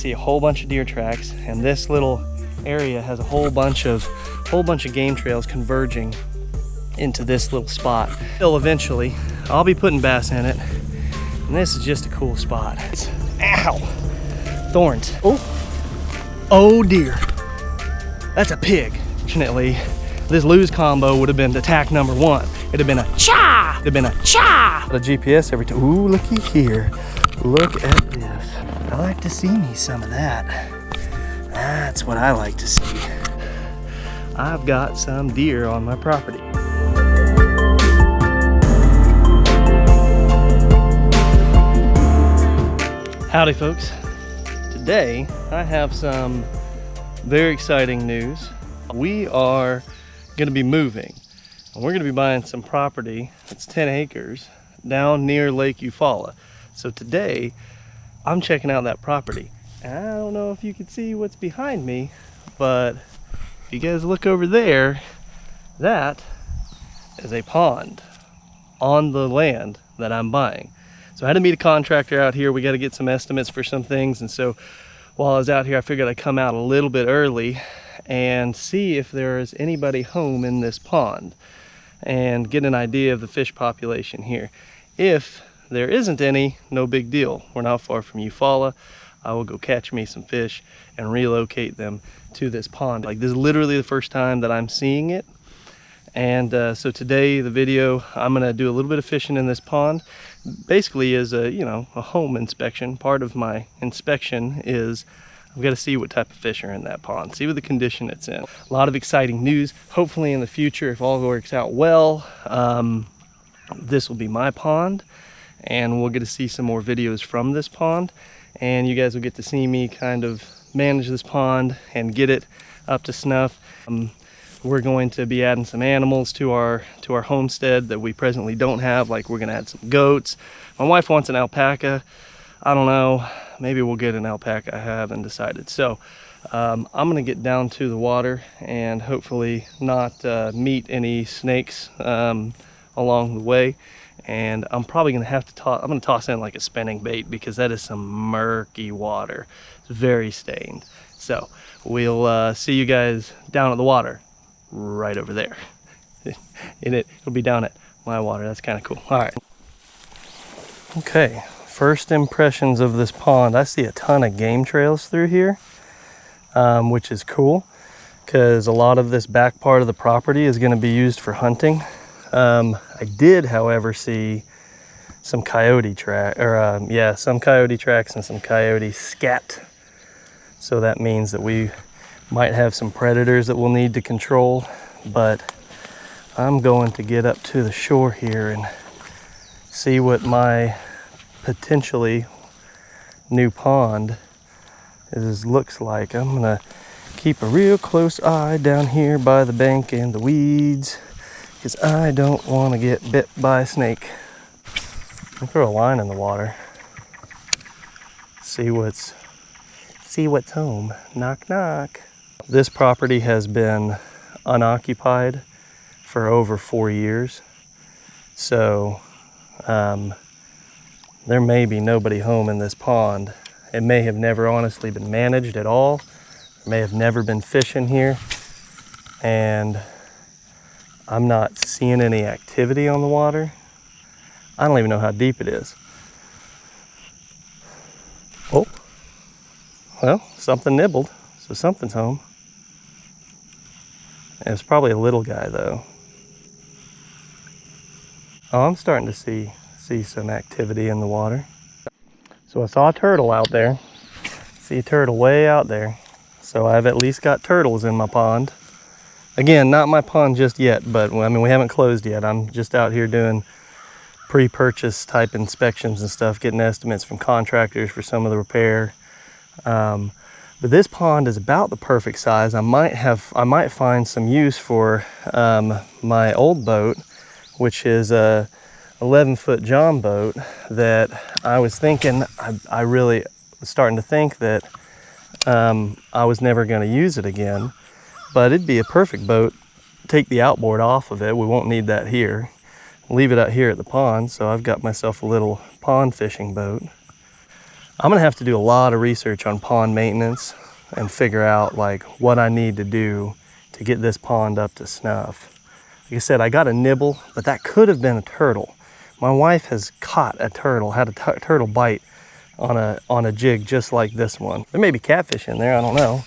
see a whole bunch of deer tracks, and this little area has a whole bunch of game trails converging into this little spot. Till eventually, I'll be putting bass in it, and this is just a cool spot. Ow! Thorns. Oh dear. That's a pig. Fortunately, this lose combo would have been attack number one. It'd have been a cha! It'd have been a cha! The GPS every time. Ooh, looky here. Look at this. I like to see me some of that. That's what I like to see. I've got some deer on my property. Howdy folks. Today I have some very exciting news. We are going to be moving, and we're going to be buying some property that's 10 acres down near Lake Eufaula. So today I'm checking out that property, and I don't know if you can see what's behind me, but if you guys look over there, that is a pond on the land that I'm buying. So I had to meet a contractor out here. We got to get some estimates for some things, and so while I was out here, I figured I'd come out a little bit early and see if there is anybody home in this pond and get an idea of the fish population here. If there isn't any, no big deal. We're not far from Eufaula. I will go catch me some fish and relocate them to this pond. Like, this is literally the first time that I'm seeing it. And so today, the video, I'm gonna do a little bit of fishing in this pond. Basically is a home inspection. Part of my inspection is I've got to see what type of fish are in that pond, see what the condition it's in. A lot of exciting news. Hopefully in the future, if all works out well, this will be my pond, and we'll get to see some more videos from this pond, and you guys will get to see me kind of manage this pond and get it up to snuff. We're going to be adding some animals to our homestead that we presently don't have. Like, we're gonna add some goats. My wife wants an alpaca. I don't know, maybe we'll get an alpaca. I haven't decided. So I'm gonna get down to the water and hopefully not meet any snakes along the way. And I'm probably gonna have to toss in like a spinning bait, because that is some murky water. It's very stained. So we'll see you guys down at the water. Right over there. It'll be down at my water. That's kind of cool. All right. Okay, first impressions of this pond. I see a ton of game trails through here, which is cool, because a lot of this back part of the property is going to be used for hunting. I did, however, see some coyote some coyote tracks and some coyote scat. So that means that we might have some predators that we'll need to control, but I'm going to get up to the shore here and see what my potentially new pond looks like. I'm gonna keep a real close eye down here by the bank and the weeds, because I don't want to get bit by a snake. I'll throw a line in the water. See what's home. Knock knock. This property has been unoccupied for over 4 years, so there may be nobody home in this pond. It may have never honestly been managed at all. There may have never been fishing here, and I'm not seeing any activity on the water. I don't even know how deep it is. Oh, well, something nibbled, so something's home. It's probably a little guy though. Oh, I'm starting to see some activity in the water. So I saw a turtle out there. See a turtle way out there. So I've at least got turtles in my pond. Again, not my pond just yet, but I mean, we haven't closed yet. I'm just out here doing pre-purchase type inspections and stuff, getting estimates from contractors for some of the repair. But this pond is about the perfect size. I might find some use for my old boat, which is a 11-foot John boat that I was thinking, I really was starting to think that I was never going to use it again. But it'd be a perfect boat. Take the outboard off of it. We won't need that here. Leave it out here at the pond. So I've got myself a little pond fishing boat. I'm gonna have to do a lot of research on pond maintenance and figure out like what I need to do to get this pond up to snuff. Like I said, I got a nibble, but that could have been a turtle. My wife has caught a turtle, had a turtle bite on a jig just like this one. There may be catfish in there, I don't know.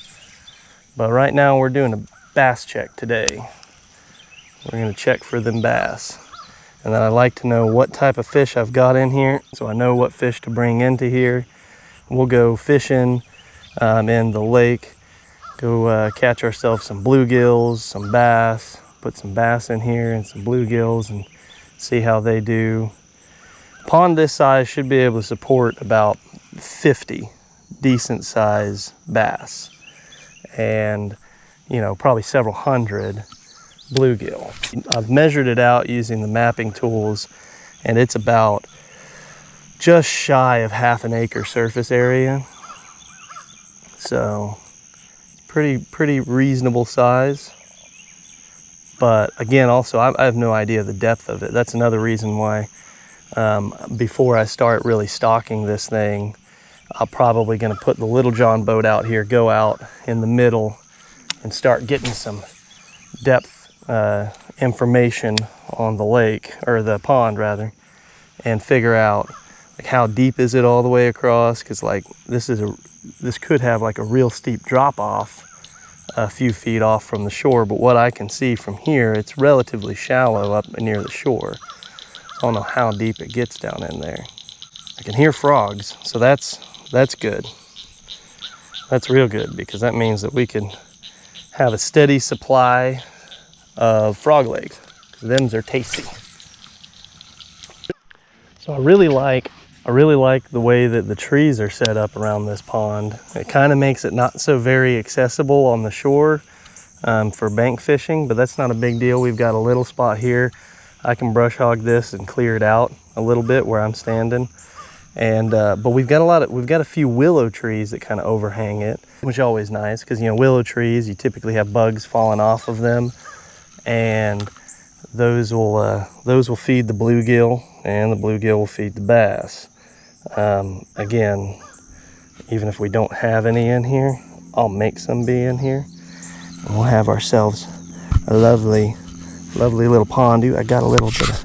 But right now we're doing a bass check today. We're gonna check for them bass. And then I like to know what type of fish I've got in here, so I know what fish to bring into here. We'll go fishing in the lake, go catch ourselves some bluegills, some bass, put some bass in here and some bluegills and see how they do. Pond this size should be able to support about 50 decent size bass and, you know, probably several hundred bluegill. I've measured it out using the mapping tools, and it's about just shy of half an acre surface area. So pretty reasonable size. But again, also I have no idea the depth of it. That's another reason why before I start really stocking this thing, I'm probably gonna put the Little John boat out here, go out in the middle and start getting some depth information on the lake, or the pond rather, and figure out like how deep is it all the way across, because like this could have like a real steep drop off a few feet off from the shore, but what I can see from here, it's relatively shallow up near the shore. I don't know how deep it gets down in there. I can hear frogs, so that's good. That's real good, because that means that we can have a steady supply of frog legs. Them's are tasty. So I really like the way that the trees are set up around this pond. It kind of makes it not so very accessible on the shore for bank fishing, but that's not a big deal. We've got a little spot here. I can brush hog this and clear it out a little bit where I'm standing. And but we've got a few willow trees that kind of overhang it, which is always nice, because you know, willow trees, you typically have bugs falling off of them, and those will feed the bluegill, and the bluegill will feed the bass. Again, even if we don't have any in here, I'll make some be in here, and we'll have ourselves a lovely little pond. I got a little bit of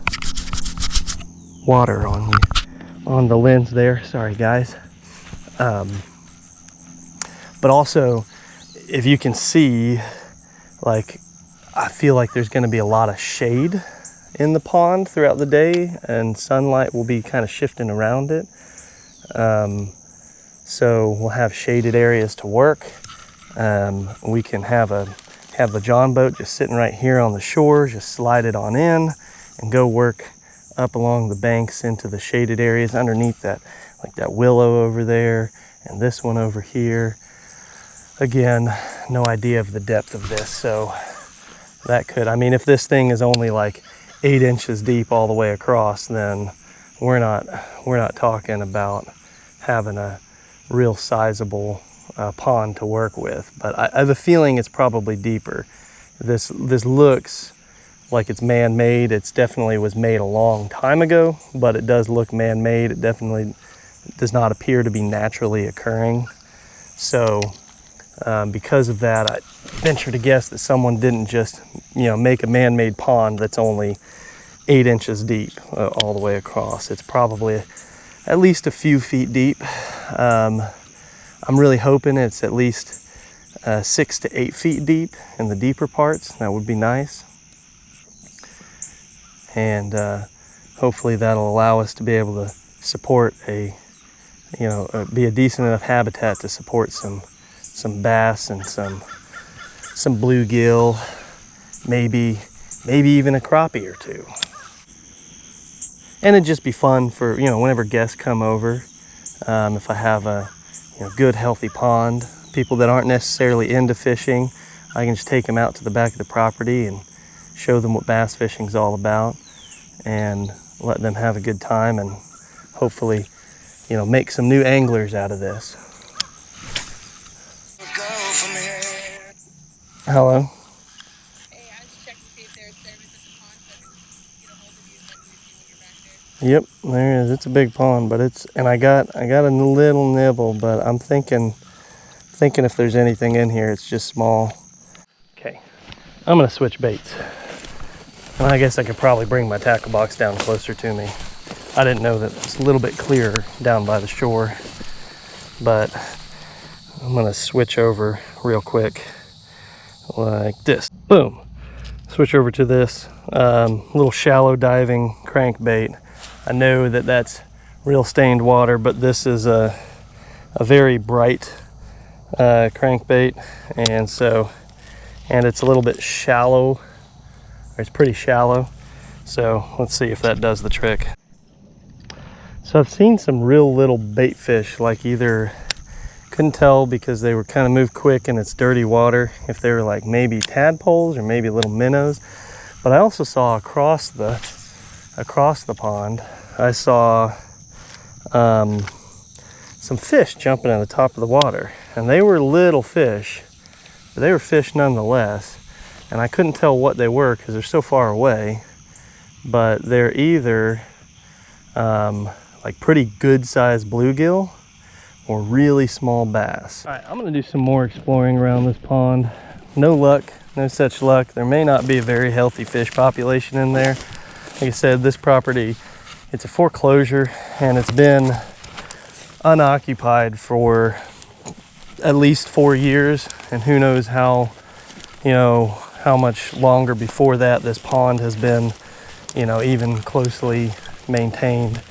water on the lens there, sorry guys. But also, if you can see, like, I feel like there's going to be a lot of shade in the pond throughout the day, and sunlight will be kind of shifting around it. So we'll have shaded areas to work. We can have the John boat just sitting right here on the shore, just slide it on in and go work up along the banks into the shaded areas underneath that, like that willow over there and this one over here. Again, no idea of the depth of this, so that could, I mean, if this thing is only like 8 inches deep all the way across, then we're not talking about having a real sizable pond to work with. But I have a feeling it's probably deeper. This looks like it's man-made. It's definitely was made a long time ago, but it does look man-made. It definitely does not appear to be naturally occurring. So because of that, I venture to guess that someone didn't just, you know, make a man-made pond that's only 8 inches deep all the way across. It's probably at least a few feet deep. I'm really hoping it's at least 6 to 8 feet deep in the deeper parts. That would be nice. And hopefully that'll allow us to be able to support be a decent enough habitat to support some bass and some bluegill, maybe even a crappie or two. And it'd just be fun for, you know, whenever guests come over, if I have a good healthy pond, people that aren't necessarily into fishing, I can just take them out to the back of the property and show them what bass fishing's all about and let them have a good time, and hopefully, you know, make some new anglers out of this. Hello. Hey, I was checking to see if there's service at the pond so I can get a hold of you so I can see when you're back there. Yep, there is. It's a big pond, but and I got a little nibble, but I'm thinking if there's anything in here, it's just small. Okay, I'm gonna switch baits. And I guess I could probably bring my tackle box down closer to me. I didn't know that it's a little bit clearer down by the shore, but I'm gonna switch over real quick like this. Boom. Switch over to this little shallow diving crankbait. I know that that's real stained water, but this is a very bright crankbait, and it's a little bit shallow. It's pretty shallow, so let's see if that does the trick. So I've seen some real little bait fish, like either, couldn't tell because they were kind of moved quick and it's dirty water, if they were like maybe tadpoles or maybe little minnows. But I also saw across the pond, I saw some fish jumping at the top of the water, and they were little fish, but they were fish nonetheless. And I couldn't tell what they were because they're so far away, but they're either like pretty good sized bluegill or really small bass. All right, I'm gonna do some more exploring around this pond. No luck, no such luck. There may not be a very healthy fish population in there. Like I said, this property, it's a foreclosure and it's been unoccupied for at least 4 years, and who knows how much longer before that this pond has been, even closely maintained.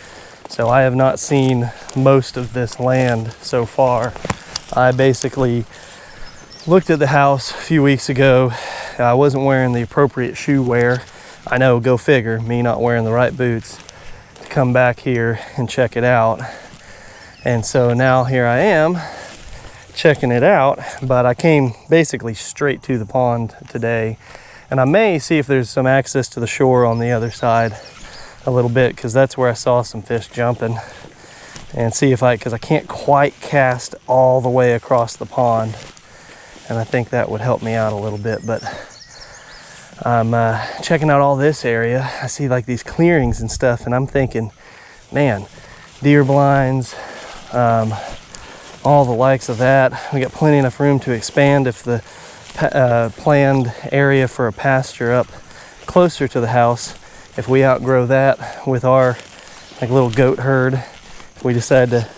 So I have not seen most of this land so far. I basically looked at the house a few weeks ago. I wasn't wearing the appropriate shoe wear. I know, go figure, me not wearing the right boots to come back here and check it out. And so now here I am checking it out, but I came basically straight to the pond today, and I may see if there's some access to the shore on the other side a little bit, because that's where I saw some fish jumping, and see if because I can't quite cast all the way across the pond, and I think that would help me out a little bit. But I'm checking out all this area. I see like these clearings and stuff, and I'm thinking, man, deer blinds, all the likes of that. We got plenty enough room to expand if the planned area for a pasture up closer to the house, if we outgrow that with our like little goat herd, if we decide to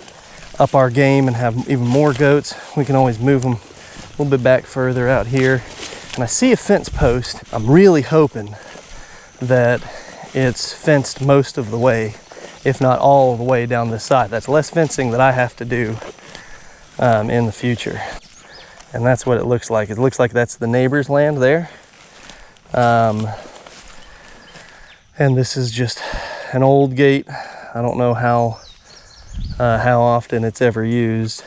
up our game and have even more goats, we can always move them a little bit back further out here. And I see a fence post. I'm really hoping that it's fenced most of the way, if not all the way down this side. That's less fencing that I have to do in the future. And that's what it looks like. It looks like that's the neighbor's land there. And this is just an old gate. I don't know how often it's ever used.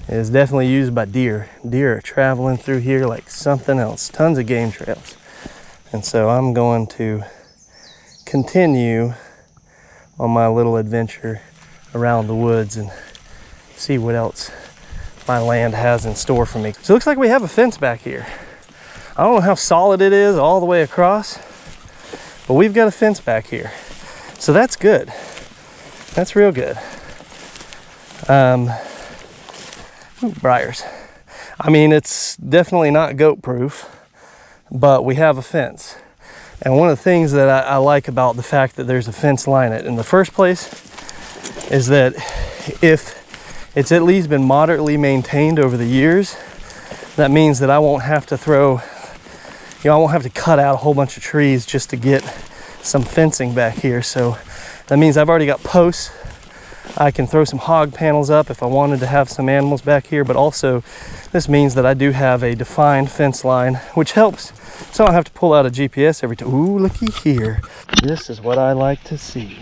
It is definitely used by deer. Deer are traveling through here like something else. Tons of game trails. And so I'm going to continue on my little adventure around the woods and see what else my land has in store for me. So it looks like we have a fence back here. I don't know how solid it is all the way across, but we've got a fence back here. So that's good. That's real good. Briars. I mean, it's definitely not goat proof, but we have a fence. And one of the things that I like about the fact that there's a fence line in the first place is that if it's at least been moderately maintained over the years, that means that I won't have to I won't have to cut out a whole bunch of trees just to get some fencing back here. So that means I've already got posts. I can throw some hog panels up if I wanted to have some animals back here, but also this means that I do have a defined fence line, which helps so I don't have to pull out a GPS every time. Ooh, looky here. This is what I like to see.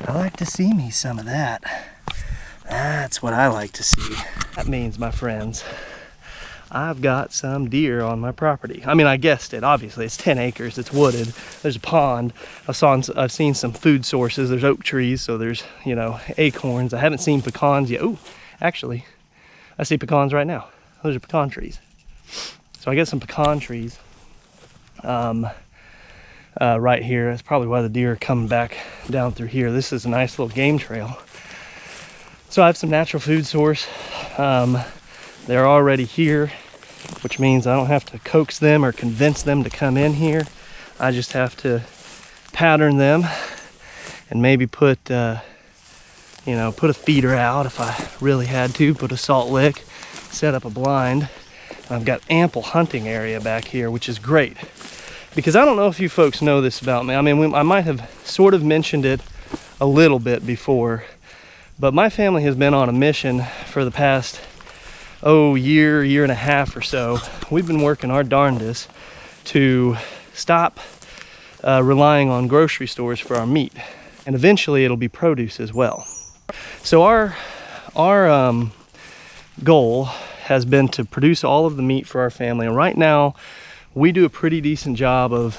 I like to see me some of that. That's what I like to see. That means, my friends, I've got some deer on my property. I mean, I guessed it, obviously. It's 10 acres, it's wooded, there's a pond. I've seen some food sources. There's oak trees, so there's, acorns. I haven't seen pecans yet. Oh, actually, I see pecans right now. Those are pecan trees. So I get some pecan trees. right here. That's probably why the deer are coming back down through here. This is a nice little game trail. So I have some natural food source. They're already here, which means I don't have to coax them or convince them to come in here. I just have to pattern them and maybe put a feeder out if I really had to, put a salt lick, set up a blind. I've got ample hunting area back here, which is great. Because I don't know if you folks know this about me. I mean, I might have sort of mentioned it a little bit before, but my family has been on a mission for the past, year and a half or so. We've been working our darndest to stop relying on grocery stores for our meat. And eventually it'll be produce as well. So our goal has been to produce all of the meat for our family. And right now, we do a pretty decent job of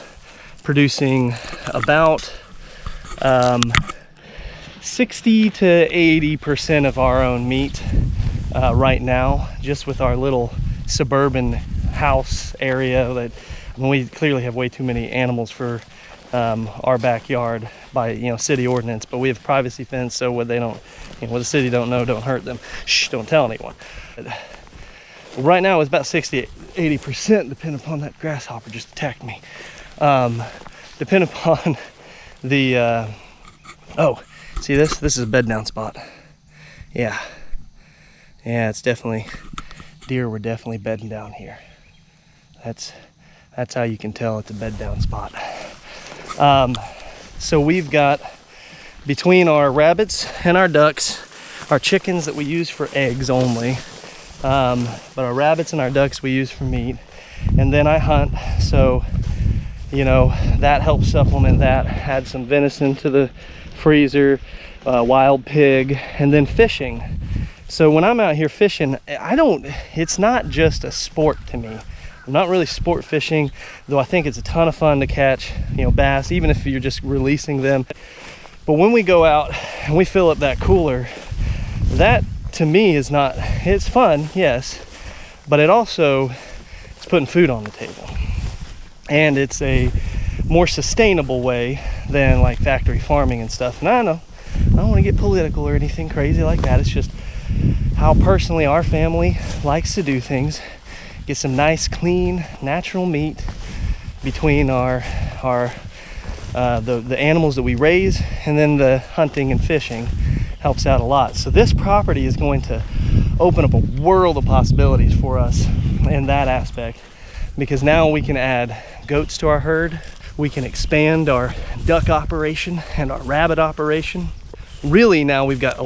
producing about 60 to 80% of our own meat right now, just with our little suburban house area. That, I mean, we clearly have way too many animals for our backyard by city ordinance, but we have privacy fence, so what they don't, what the city don't know, don't hurt them. Shh, don't tell anyone. Right now it's about 60-80%, depending upon that grasshopper just attacked me. Depending upon the see this is a bed down spot. Yeah, it's definitely deer were definitely bedding down here. That's how you can tell it's a bed down spot. So we've got, between our rabbits and our ducks, our chickens that we use for eggs only, but our rabbits and our ducks we use for meat, and then I hunt, so that helps supplement that. Add some venison to the freezer, wild pig, and then fishing. So when I'm out here fishing, it's not just a sport to me. I'm not really sport fishing, though I think it's a ton of fun to catch bass, even if you're just releasing them. But when we go out and we fill up that cooler, that to me is not, it's fun, yes, but it's putting food on the table. And it's a more sustainable way than like factory farming and stuff. And I know, I don't want to get political or anything crazy like that. It's just how personally our family likes to do things. Get some nice, clean, natural meat between the animals that we raise, and then the hunting and fishing helps out a lot. So this property is going to open up a world of possibilities for us in that aspect, because now we can add goats to our herd. We can expand our duck operation and our rabbit operation. Really, now we've got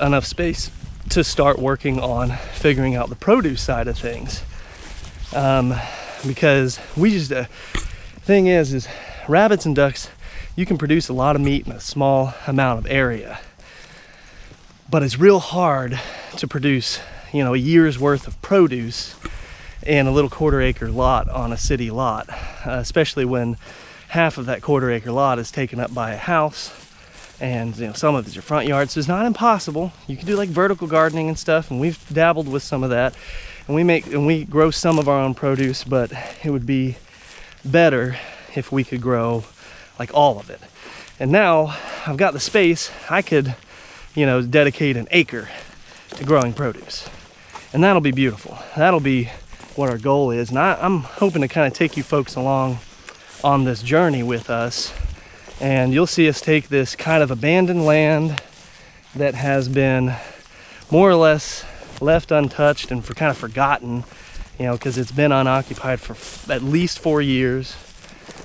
enough space to start working on figuring out the produce side of things. Because thing is rabbits and ducks, you can produce a lot of meat in a small amount of area, but it's real hard to produce a year's worth of produce in a little quarter-acre lot on a city lot, especially when half of that quarter-acre lot is taken up by a house, and some of it's your front yard. So it's not impossible. You can do like vertical gardening and stuff, and we've dabbled with some of that. And we grow some of our own produce, but it would be better if we could grow like all of it. And now I've got the space. I could, dedicate an acre to growing produce, and that'll be beautiful. That'll be what our goal is. And I'm hoping to kind of take you folks along on this journey with us, and you'll see us take this kind of abandoned land that has been more or less left untouched and kind of forgotten, because it's been unoccupied for at least 4 years,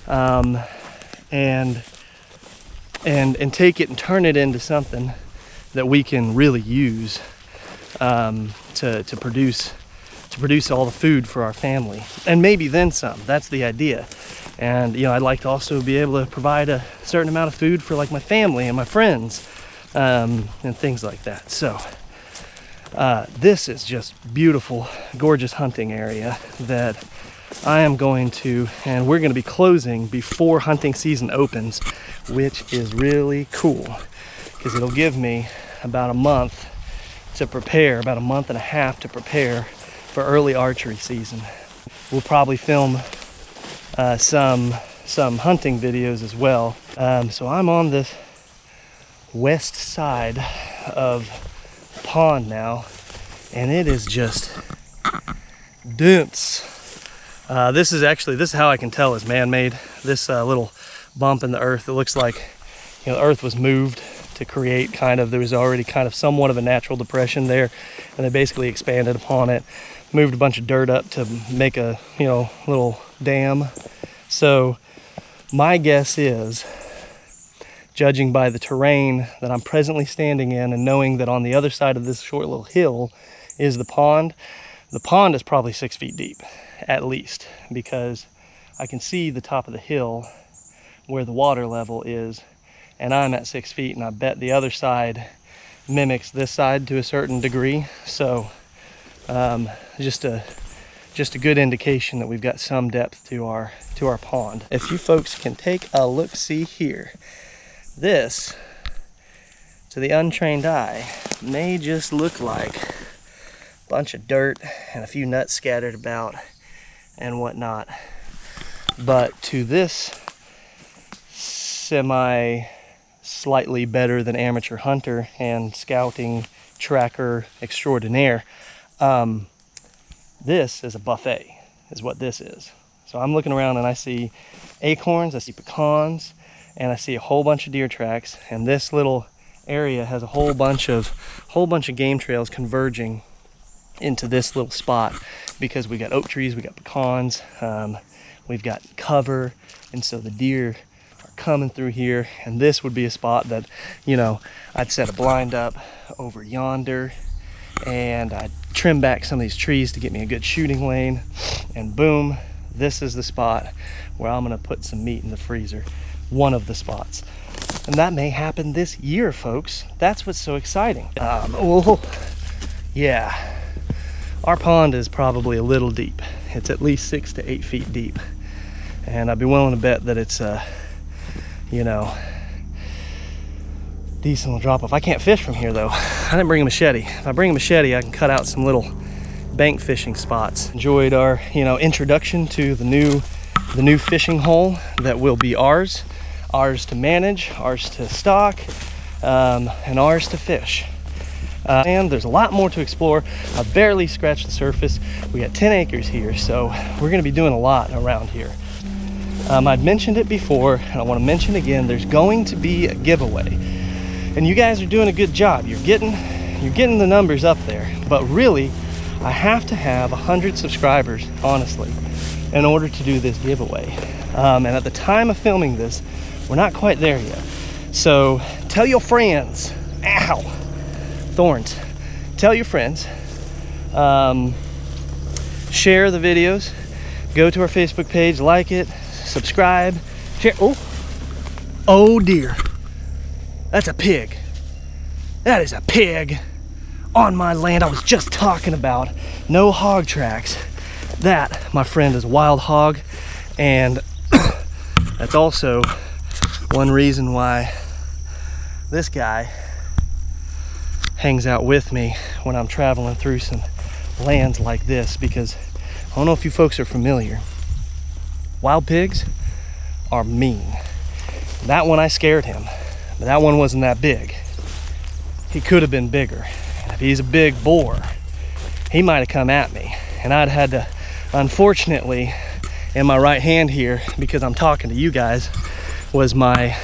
and take it and turn it into something that we can really use to produce all the food for our family, and maybe then some. That's the idea. And I'd like to also be able to provide a certain amount of food for like my family and my friends, and things like that. So this is just beautiful, gorgeous hunting area that I am going to, and we're going to be closing before hunting season opens, which is really cool, because it'll give me about a month to prepare, about a month and a half to prepare for early archery season. We'll probably film some some hunting videos as well. So I'm on this west side of the pond now, and it is just dense. This is how I can tell it's man-made. This little bump in the earth, it looks like, you know, the earth was moved to create there was already kind of somewhat of a natural depression there, and they basically expanded upon it, moved a bunch of dirt up to make a, you know, little dam. So my guess is, judging by the terrain that I'm presently standing in and knowing that on the other side of this short little hill is the pond is probably 6 feet deep, at least, because I can see the top of the hill where the water level is, and I'm at 6 feet, and I bet the other side mimics this side to a certain degree. So just a good indication that we've got some depth to our pond. If you folks can take a look-see here, this, to the untrained eye, may just look like a bunch of dirt and a few nuts scattered about and whatnot. But to this slightly better than amateur hunter and scouting tracker extraordinaire, this is a buffet, is what this is. So I'm looking around and I see acorns, I see pecans, and I see a whole bunch of deer tracks, and this little area has a whole bunch of game trails converging into this little spot, because we got oak trees, we got pecans, we've got cover, and so the deer are coming through here. And this would be a spot that, you know, I'd set a blind up over yonder, and I'd trim back some of these trees to get me a good shooting lane, and boom, this is the spot where I'm gonna put some meat in the freezer. One of the spots, and that may happen this year, folks. That's what's so exciting. Yeah, our pond is probably a little deep. It's at least 6 to 8 feet deep, and I'd be willing to bet that it's you know, decent little drop off. I can't fish from here though. I didn't bring a machete. If I bring a machete, I can cut out some little bank fishing spots. Enjoyed our, you know, introduction to the new fishing hole that will be ours to manage, ours to stock, and ours to fish. And there's a lot more to explore. I barely scratched the surface. We got 10 acres here, so we're gonna be doing a lot around here. I'd mentioned it before, and I want to mention again, there's going to be a giveaway. And you guys are doing a good job. You're getting the numbers up there. But really, I have to have 100 subscribers, honestly, in order to do this giveaway. And at the time of filming this, we're not quite there yet. So tell your friends. Ow! Thorns. Tell your friends. Share the videos. Go to our Facebook page, like it, subscribe, share. Oh dear. That's a pig. That is a pig on my land I was just talking about. No hog tracks. That, my friend, is a wild hog, and that's also one reason why this guy hangs out with me when I'm traveling through some lands like this, because I don't know if you folks are familiar. Wild pigs are mean. That one, I scared him, but that one wasn't that big. He could have been bigger. And if he's a big boar, he might have come at me, and I'd had to, unfortunately, in my right hand here, because I'm talking to you guys, was my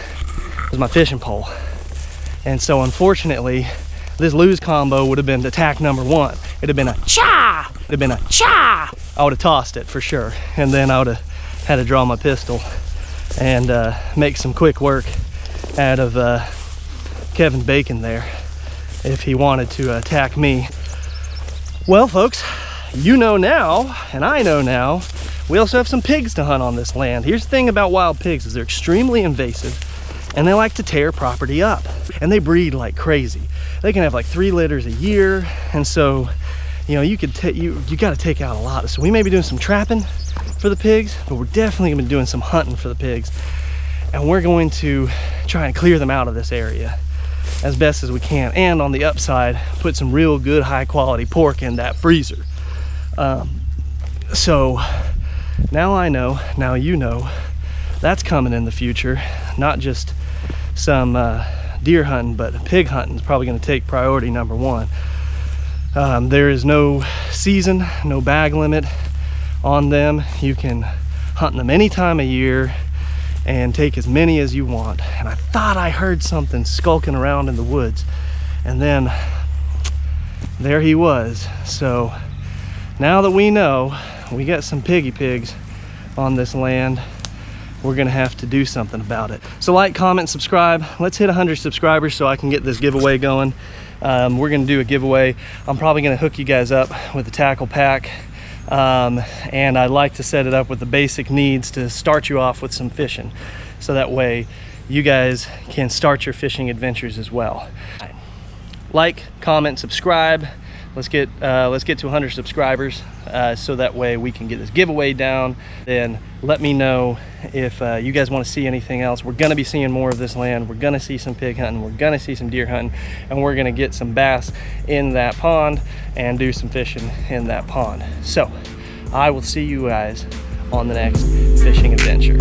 fishing pole. And so unfortunately, this lose combo would have been attack number one. It'd have been a cha! It'd have been a cha! I would have tossed it for sure. And then I would have had to draw my pistol and make some quick work out of Kevin Bacon there if he wanted to attack me. Well, folks, you know now, and I know now, we also have some pigs to hunt on this land. Here's the thing about wild pigs, is they're extremely invasive, and they like to tear property up, and they breed like crazy. They can have like 3 litters a year, and so, you know, you got to take out a lot. So we may be doing some trapping for the pigs, but we're definitely gonna be doing some hunting for the pigs, and we're going to try and clear them out of this area as best as we can, and on the upside, put some real good high quality pork in that freezer. So now I know, now you know, that's coming in the future. Not just some deer hunting, but pig hunting is probably going to take priority number one. There is no season, no bag limit on them. You can hunt them any time of year and take as many as you want. And I thought I heard something skulking around in the woods, and then there he was. So now that we know we got some piggy pigs on this land, we're gonna have to do something about it. So like, comment, subscribe. Let's hit 100 subscribers so I can get this giveaway going. We're gonna do a giveaway. I'm probably gonna hook you guys up with a tackle pack. And I like to set it up with the basic needs to start you off with some fishing, so that way you guys can start your fishing adventures as well. Like, comment, subscribe. Let's get to 100 subscribers, so that way we can get this giveaway down. Then let me know if you guys want to see anything else. We're gonna be seeing more of this land. We're gonna see some pig hunting, we're gonna see some deer hunting, and we're gonna get some bass in that pond and do some fishing in that pond. So I will see you guys on the next fishing adventure.